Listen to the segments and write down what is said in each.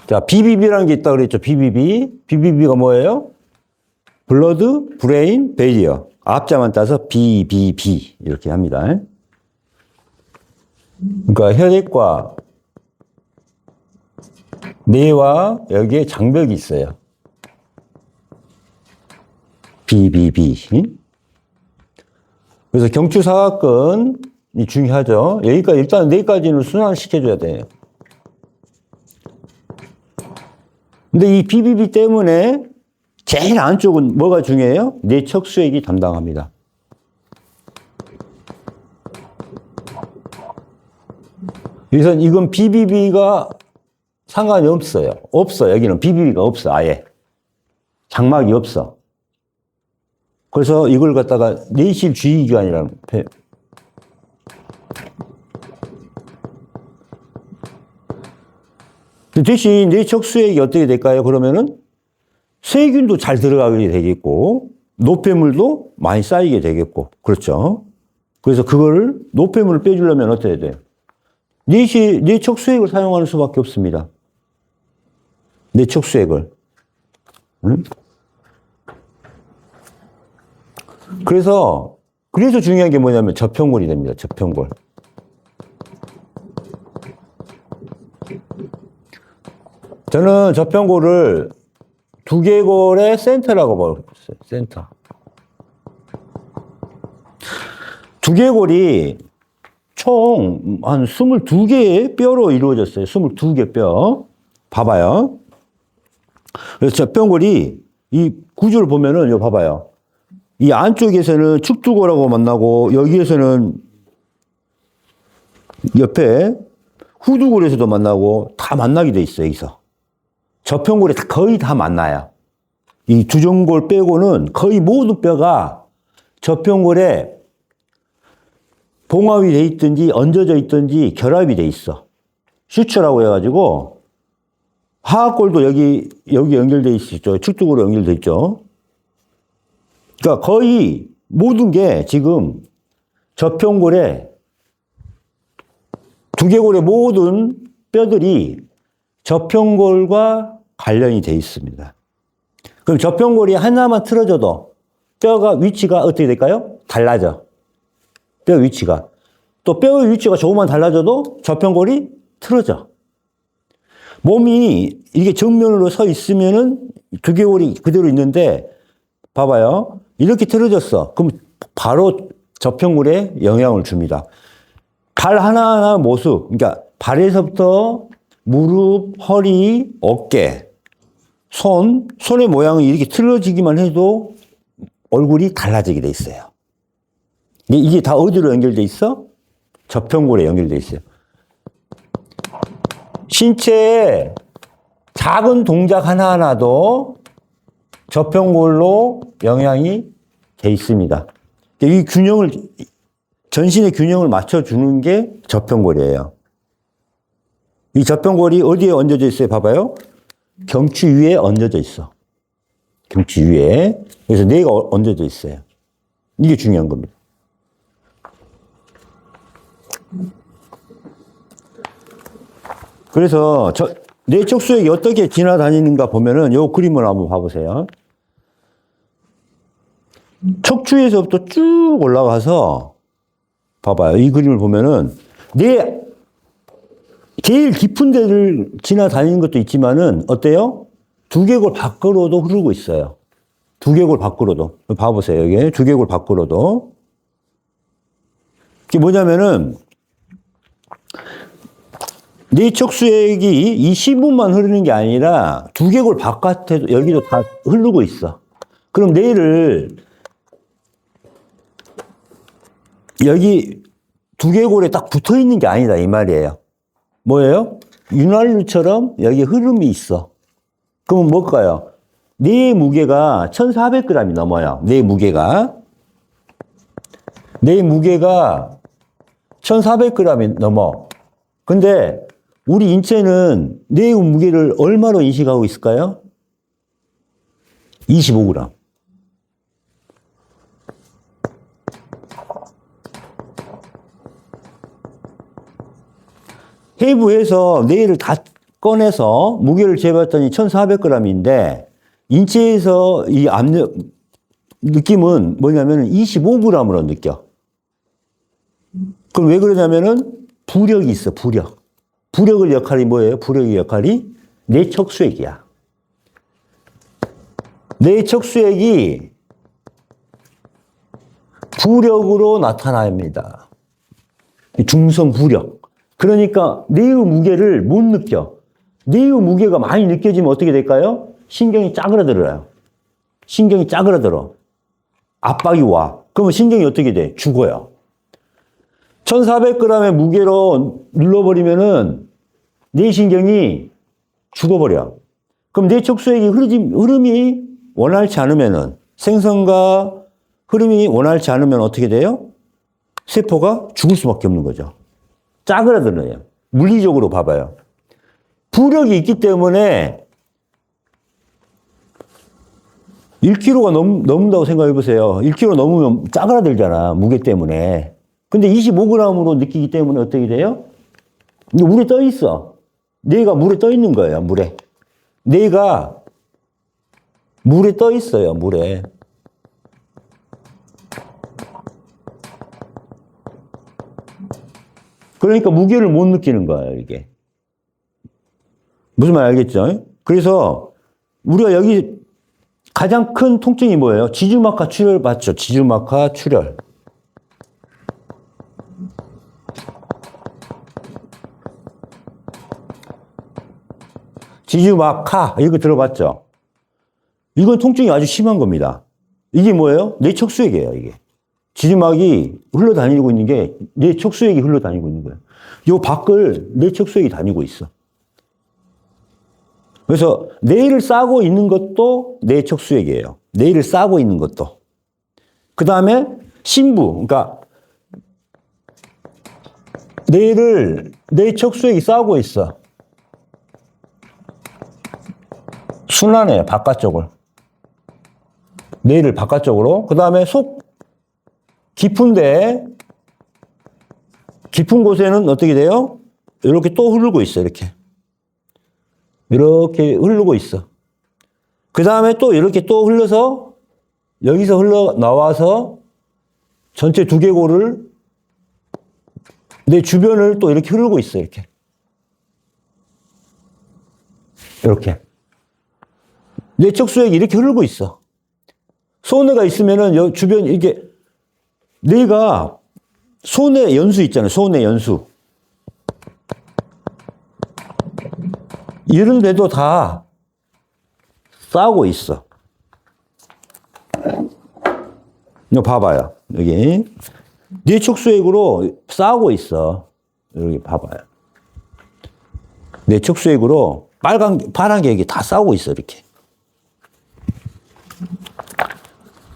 자, BBB라는 게 있다 그랬죠. BBB. BBB가 뭐예요? 블러드 브레인 베리어. 앞자만 따서 BBB 이렇게 합니다. 그러니까 혈액과 뇌와 여기에 장벽이 있어요. BBB. 그래서 경추 사각근이 중요하죠. 여기까지 일단 뇌까지는 순환시켜줘야 돼요. 근데 이 BBB 때문에 제일 안쪽은 뭐가 중요해요? 뇌척수액이 담당합니다. 그래서 이건 BBB가 상관이 없어요. 없어. 여기는 BBB가 없어. 아예. 장막이 없어. 그래서 이걸 갖다가 뇌실 주의기관이라는 대신 뇌척수액이 어떻게 될까요? 그러면은 세균도 잘 들어가게 되겠고 노폐물도 많이 쌓이게 되겠고 그렇죠. 그래서 그거를 노폐물을 빼주려면 어떻게 해야 돼요? 뇌척수액을 사용하는 수밖에 없습니다. 뇌척수액을. 그래서 중요한 게 뭐냐면 저평골이 됩니다. 저평골. 저는 저평골을 두개골의 센터라고 봤어요. 센터. 두개골이 총 한 22개의 뼈로 이루어졌어요. 22개 뼈. 봐봐요. 그래서 저평골이 이 구조를 보면은 이거 봐봐요. 이 안쪽에서는 측두골하고 만나고 여기에서는 옆에 후두골에서도 만나고 다 만나게 돼 있어요. 여기서. 저평골에 거의 다 만나요. 이 두정골 빼고는 거의 모든 뼈가 저평골에 봉합이 돼 있든지 얹어져 있든지 결합이 돼 있어. 슈처라고 해가지고 하악골도 여기 연결돼 있죠. 측두골로 연결돼 있죠. 그러니까 거의 모든 게 지금 저평골에 두개골의 모든 뼈들이 저평골과 관련이 돼 있습니다. 그럼 저평골이 하나만 틀어져도 뼈가 위치가 어떻게 될까요? 달라져. 뼈 위치가. 또 뼈의 위치가 조금만 달라져도 저평골이 틀어져. 몸이 이게 정면으로 서 있으면은 두개골이 그대로 있는데 봐봐요. 이렇게 틀어졌어. 그럼 바로 저평골에 영향을 줍니다. 발 하나하나 모습, 그러니까 발에서부터 무릎, 허리, 어깨, 손의 모양이 이렇게 틀어지기만 해도 얼굴이 달라지게 돼 있어요. 이게 다 어디로 연결돼 있어? 저평골에 연결돼 있어요. 신체의 작은 동작 하나하나도 저평골로 영향이 돼 있습니다. 이 균형을, 전신의 균형을 맞춰주는 게 저평골이에요. 이 저평골이 어디에 얹어져 있어요? 봐봐요. 경추 위에 얹어져 있어. 경추 위에. 그래서 뇌가 얹어져 있어요. 이게 중요한 겁니다. 그래서 뇌척수액이 어떻게 지나다니는가 보면은 요 그림을 한번 봐보세요. 척추에서부터 쭉 올라가서 봐봐요. 이 그림을 보면은 뇌 제일 깊은 데를 지나다니는 것도 있지만은 어때요? 두개골 밖으로도 흐르고 있어요. 두개골 밖으로도. 봐보세요. 여기 두개골 밖으로도. 이게 뭐냐면은 뇌척수액이 이 시부만 흐르는 게 아니라 두개골 바깥에도 여기도 다 흐르고 있어. 그럼 뇌를 여기 두개골에 딱 붙어 있는 게 아니다 이 말이에요. 뭐예요? 윤활유처럼 여기 흐름이 있어. 그럼 뭘까요? 뇌 무게가 1,400g이 넘어요. 뇌 무게가 1,400g이 넘어. 근데 우리 인체는 뇌 무게를 얼마로 인식하고 있을까요? 25g. 해부해서 뇌를 다 꺼내서 무게를 재봤더니 1,400g인데 인체에서 이 압력 느낌은 뭐냐면 25g으로 느껴. 그럼 왜 그러냐면은 부력이 있어, 부력. 부력의 역할이 뭐예요? 부력의 역할이 내척수액이야. 내척수액이 부력으로 나타납니다. 중성 부력. 그러니까 뇌의 무게를 못 느껴. 뇌의 무게가 많이 느껴지면 어떻게 될까요? 신경이 짜그라들어요. 신경이 짜그라들어. 압박이 와. 그러면 신경이 어떻게 돼? 죽어요. 1,400g의 무게로 눌러버리면은 뇌 신경이 죽어버려. 그럼 뇌척수액이 흐름이 원활치 않으면은 생성과 흐름이 원활치 않으면 어떻게 돼요? 세포가 죽을 수밖에 없는 거죠. 짜그라들어요. 물리적으로 봐봐요. 부력이 있기 때문에 1kg가 넘는다고 생각해 보세요. 1kg 넘으면 짜그라들잖아. 무게 때문에. 근데 25g으로 느끼기 때문에 어떻게 돼요? 물에 떠 있어. 뇌가 물에 떠 있는 거예요. 물에. 뇌가 물에 떠 있어요. 물에. 그러니까 무게를 못 느끼는 거예요. 이게. 무슨 말 알겠죠? 그래서 우리가 여기 가장 큰 통증이 뭐예요? 지주막하 출혈 맞죠? 지주막하 출혈. 지주막하 이거 들어봤죠? 이건 통증이 아주 심한 겁니다. 이게 뭐예요? 뇌척수액이에요. 이게 지주막이 흘러다니고 있는 게 뇌척수액이 흘러다니고 있는 거예요. 요 밖을 뇌척수액이 다니고 있어. 그래서 뇌를 싸고 있는 것도 뇌척수액이에요. 뇌를 싸고 있는 것도. 그 다음에 심부, 그러니까 뇌척수액이 싸고 있어. 순환해요, 바깥쪽을. 뇌를 바깥쪽으로. 그 다음에 속 깊은 곳에는 어떻게 돼요? 이렇게 또 흐르고 있어, 이렇게. 이렇게 흐르고 있어. 그 다음에 또 이렇게 또 흘러서 여기서 흘러나와서 전체 두개골을 내 주변을 또 이렇게 흐르고 있어, 이렇게. 이렇게. 뇌척수액이 이렇게 흐르고 있어. 소뇌가 있으면은 여 주변 이게 뇌가 소뇌 연수 있잖아요. 소뇌 연수. 이런 데도 다 싸고 있어. 이거 봐봐요. 여기 뇌척수액으로 싸고 있어. 여기 봐봐요. 뇌척수액으로 파란 게 여기 다 싸고 있어. 이렇게.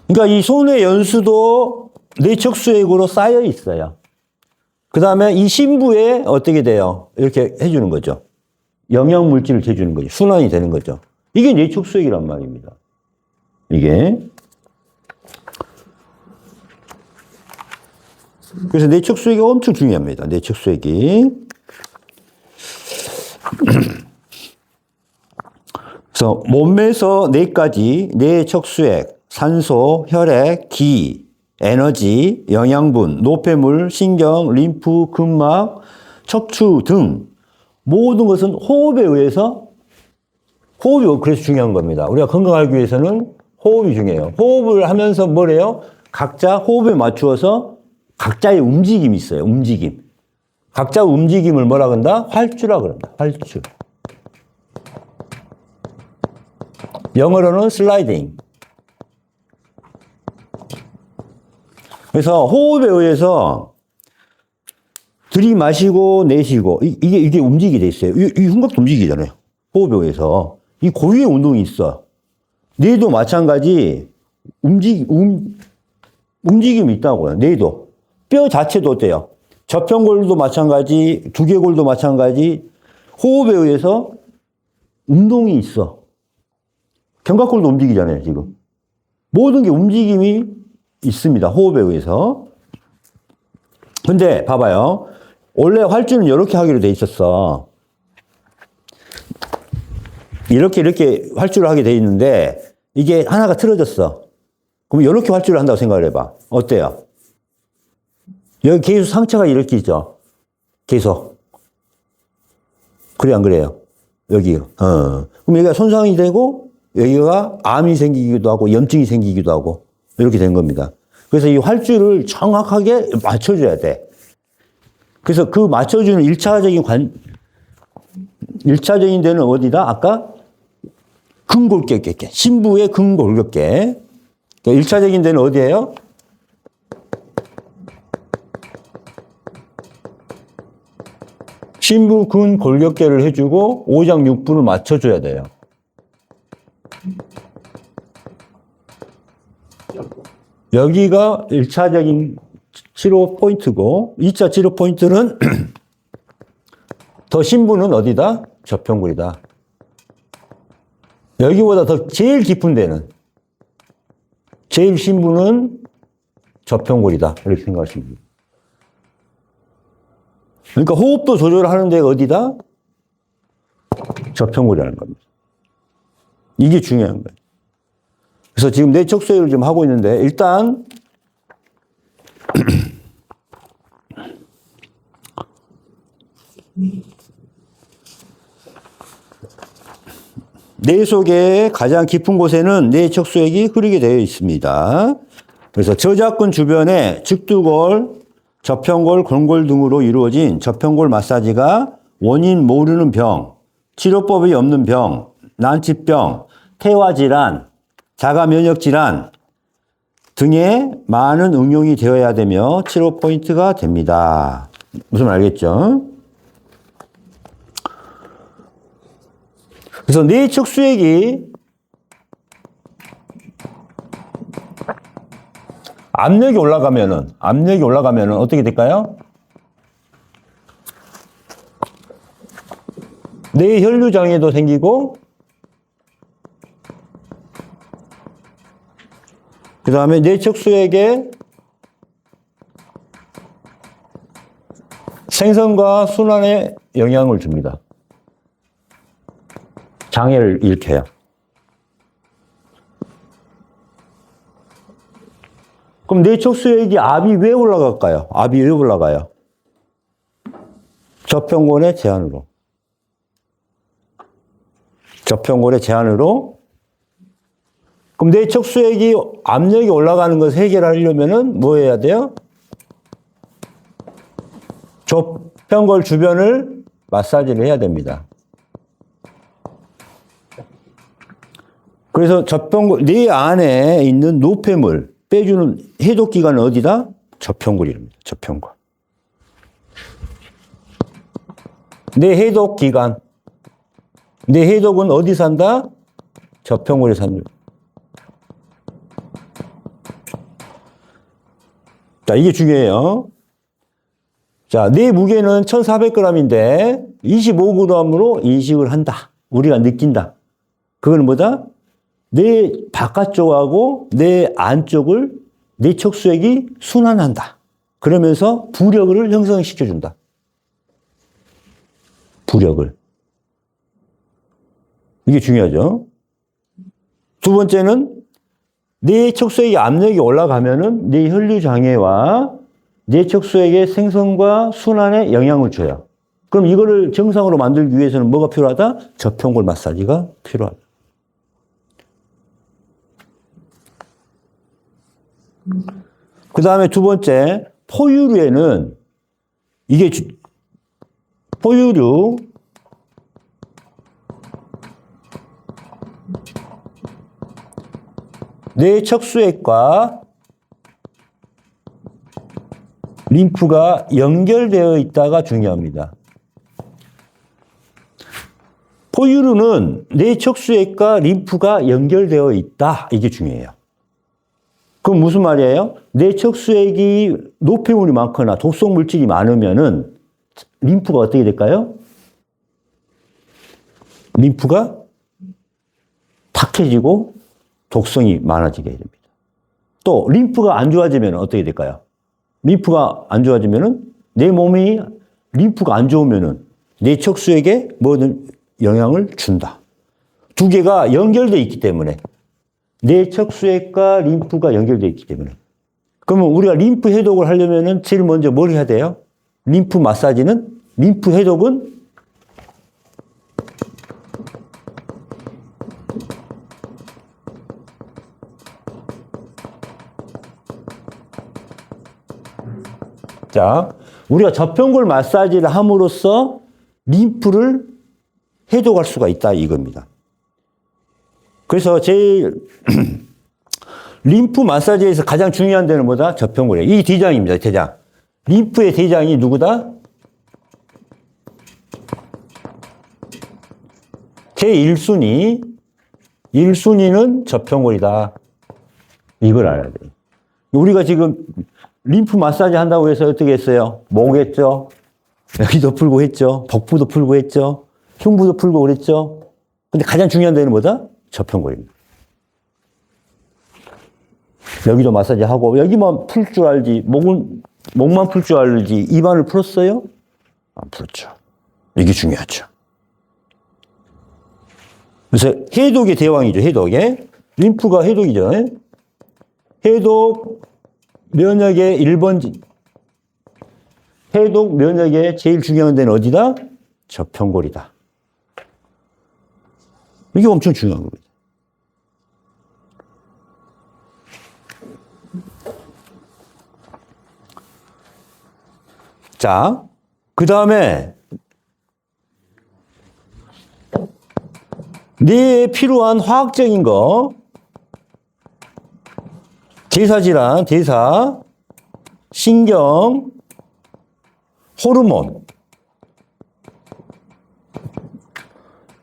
그러니까 이 소뇌 연수도 뇌척수액으로 쌓여 있어요. 그 다음에 이 심부에 어떻게 돼요? 이렇게 해주는 거죠. 영양물질을 재주는 거죠. 순환이 되는 거죠. 이게 뇌척수액이란 말입니다. 이게. 그래서 뇌척수액이 엄청 중요합니다. 뇌척수액이. 그래서 몸에서 뇌까지 뇌척수액, 산소, 혈액, 기, 에너지, 영양분, 노폐물, 신경, 림프, 근막, 척추 등 모든 것은 호흡에 의해서 호흡이 그래서 중요한 겁니다. 우리가 건강하기 위해서는 호흡이 중요해요. 호흡을 하면서 뭐래요? 각자 호흡에 맞추어서 각자의 움직임이 있어요. 움직임. 각자 움직임을 뭐라 그런다? 활주라 그런다. 활주. 영어로는 슬라이딩. 그래서 호흡에 의해서 들이마시고 내쉬고 이게 움직이게 돼 있어요. 이 흉곽도 움직이잖아요. 호흡에 의해서. 이 고유의 운동이 있어. 뇌도 마찬가지 움직임이 있다고요. 뇌도. 뼈 자체도 어때요? 저평골도 마찬가지, 두개골도 마찬가지, 호흡에 의해서 운동이 있어. 견갑골도 움직이잖아요, 지금. 모든 게 움직임이 있습니다. 호흡에 의해서. 근데 봐봐요. 원래 활주는 이렇게 하기로 돼 있었어. 이렇게 활주를 하게 돼 있는데 이게 하나가 틀어졌어. 그럼 이렇게 활주를 한다고 생각을 해봐. 어때요? 여기 계속 상처가 이렇게 있죠. 계속. 그래 안 그래요? 여기. 그럼 여기가 손상이 되고 여기가 암이 생기기도 하고 염증이 생기기도 하고 이렇게 된 겁니다. 그래서 이 활주를 정확하게 맞춰줘야 돼. 그래서 그 맞춰주는 1차적인 데는 어디다? 아까 근골격계, 신부의 근골격계. 그러니까 1차적인 데는 어디예요? 신부 근골격계를 해주고 오장 육부를 맞춰줘야 돼요. 여기가 1차적인 치료 포인트고 2차 치료 포인트는 더 신부는 어디다? 저평골이다. 여기보다 더 제일 깊은 데는 제일 신부는 저평골이다. 이렇게 생각하시면 됩니다. 그러니까 호흡도 조절하는 데가 어디다? 저평골이라는 겁니다. 이게 중요한 거예요. 그래서 지금 뇌척수액을 좀 하고 있는데 일단 뇌 속의 가장 깊은 곳에는 뇌척수액이 흐르게 되어 있습니다. 그래서 저작근 주변에 측두골, 저평골, 권골 등으로 이루어진 저평골 마사지가 원인 모르는 병, 치료법이 없는 병, 난치병, 태화질환, 자가면역질환 등에 많은 응용이 되어야 되며 치료 포인트가 됩니다. 무슨 말 알겠죠? 그래서 뇌척수액이 압력이 올라가면은 어떻게 될까요? 뇌혈류 장애도 생기고 그 다음에 뇌척수액에 생선과 순환에 영향을 줍니다. 장애를 일으켜요. 그럼 뇌척수액이 압이 왜 올라갈까요? 압이 왜 올라가요? 저평골의 제한으로. 그럼 뇌척수액이 압력이 올라가는 것을 해결하려면은 뭐 해야 돼요? 저평골 주변을 마사지를 해야 됩니다. 그래서 저평골, 뇌 안에 있는 노폐물 빼주는 해독 기관은 어디다? 저평골입니다. 저평골. 뇌 해독 기관. 뇌 해독은 어디 산다? 저평골에 산다. 자, 이게 중요해요. 자, 뇌 무게는 1,400g인데 25g으로 인식을 한다. 우리가 느낀다. 그건 뭐다? 뇌 바깥쪽하고 뇌 안쪽을 뇌척수액이 순환한다. 그러면서 부력을 형성시켜준다. 부력을. 이게 중요하죠. 두 번째는 뇌척수액의 압력이 올라가면은 뇌혈류 장애와 뇌척수액의 생성과 순환에 영향을 줘요. 그럼 이거를 정상으로 만들기 위해서는 뭐가 필요하다? 저평골 마사지가 필요하다. 그 다음에 두 번째, 포유류에는 이게 포유류 뇌척수액과 림프가 연결되어 있다가 중요합니다. 포유류는 뇌척수액과 림프가 연결되어 있다. 이게 중요해요. 그럼 무슨 말이에요? 뇌척수액이 노폐물이 많거나 독성 물질이 많으면은 림프가 어떻게 될까요? 림프가 탁해지고 독성이 많아지게 됩니다. 또 림프가 안 좋아지면 어떻게 될까요? 림프가 안 좋아지면은 내 몸이 림프가 안 좋으면은 뇌척수액에 뭐든 영향을 준다. 두 개가 연결되어 있기 때문에. 뇌척수액과 림프가 연결되어 있기 때문에. 그러면 우리가 림프 해독을 하려면은 제일 먼저 뭘 해야 돼요? 림프 마사지는, 림프 해독은 자, 우리가 저평골 마사지를 함으로써 림프를 해독할 수가 있다 이겁니다. 그래서 제일 림프 마사지에서 가장 중요한 데는 뭐다? 저평골이에요. 이 대장입니다. 대장. 림프의 대장이 누구다? 제1순위. 1순위는 저평골이다. 이걸 알아야 돼요. 우리가 지금 림프 마사지 한다고 해서 어떻게 했어요? 목 했죠? 여기도 풀고 했죠? 복부도 풀고 했죠? 흉부도 풀고 그랬죠? 근데 가장 중요한 데는 뭐다? 저평골입니다. 여기도 마사지 하고, 여기만 풀 줄 알지, 목만 풀 줄 알지, 입안을 풀었어요? 안 풀었죠. 이게 중요하죠. 그래서 해독의 대왕이죠, 해독의. 림프가 해독이죠. 해독 면역의 1번, 해독 면역의 제일 중요한 데는 어디다? 저평골이다. 이게 엄청 중요한 겁니다. 자, 그 다음에 뇌에 필요한 화학적인 거, 대사질환, 대사, 신경, 호르몬,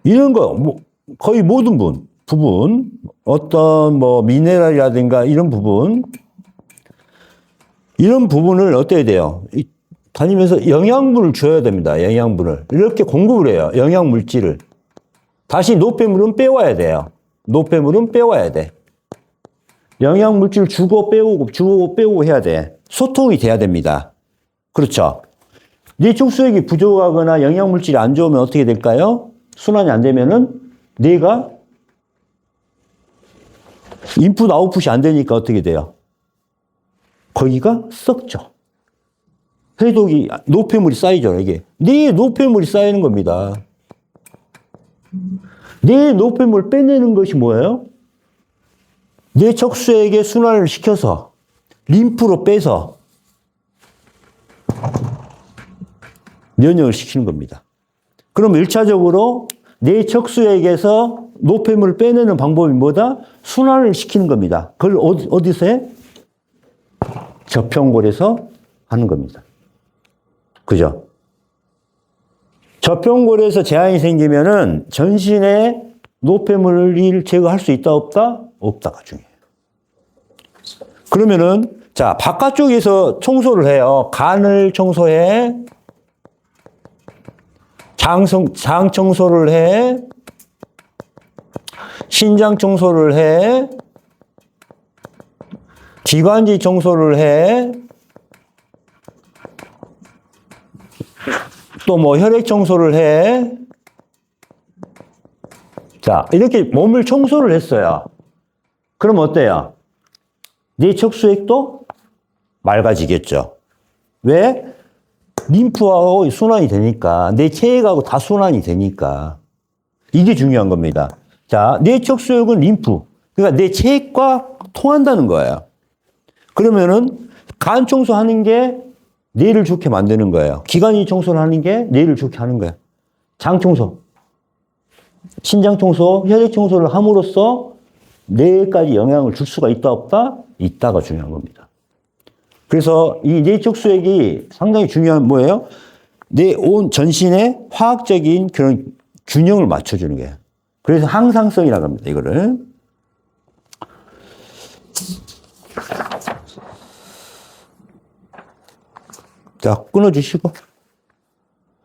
이런 거, 거의 모든 부분, 어떤 미네랄이라든가 이런 부분을 어때야 돼요? 다니면서 영양분을 줘야 됩니다. 영양분을. 이렇게 공급을 해요. 영양물질을. 다시 노폐물은 빼와야 돼요. 노폐물은 빼와야 돼. 영양물질 주고 빼오고 해야 돼. 소통이 돼야 됩니다. 그렇죠. 뇌척수액이 부족하거나 영양물질이 안 좋으면 어떻게 될까요? 순환이 안 되면은 뇌가 인풋 아웃풋이 안 되니까 어떻게 돼요? 거기가 썩죠. 해독이 노폐물이 쌓이죠. 이게 뇌에 노폐물이 쌓이는 겁니다. 뇌에 노폐물 빼내는 것이 뭐예요? 뇌척수액에 순환을 시켜서 림프로 빼서 면역을 시키는 겁니다. 그럼 1차적으로 뇌척수액에서 노폐물을 빼내는 방법이 뭐다? 순환을 시키는 겁니다. 그걸 어디서 해? 저평골에서 하는 겁니다. 그죠? 저평골에서 제한이 생기면은 전신에 노폐물을 제거할 수 있다, 없다? 없다가 중요해요. 그러면은, 자, 바깥쪽에서 청소를 해요. 간을 청소해. 장 청소를 해. 신장 청소를 해. 기관지 청소를 해. 또 혈액 청소를 해. 자, 이렇게 몸을 청소를 했어요. 그럼 어때요? 뇌척수액도 맑아지겠죠. 왜? 림프하고 순환이 되니까, 뇌체액하고 다 순환이 되니까. 이게 중요한 겁니다. 자, 뇌척수액은 림프. 그러니까 뇌체액과 통한다는 거예요. 그러면은 간 청소하는 게 뇌를 좋게 만드는 거예요. 기관지 청소를 하는 게 뇌를 좋게 하는 거예요. 장 청소, 신장 청소, 혈액 청소를 함으로써 뇌까지 영향을 줄 수가 있다, 없다? 있다가 중요한 겁니다. 그래서 이 뇌척수액이 상당히 중요한 뭐예요? 뇌 온 전신의 화학적인 그런 균형을 맞춰주는 거예요. 그래서 항상성이라고 합니다, 이거를. 자, 끊어주시고.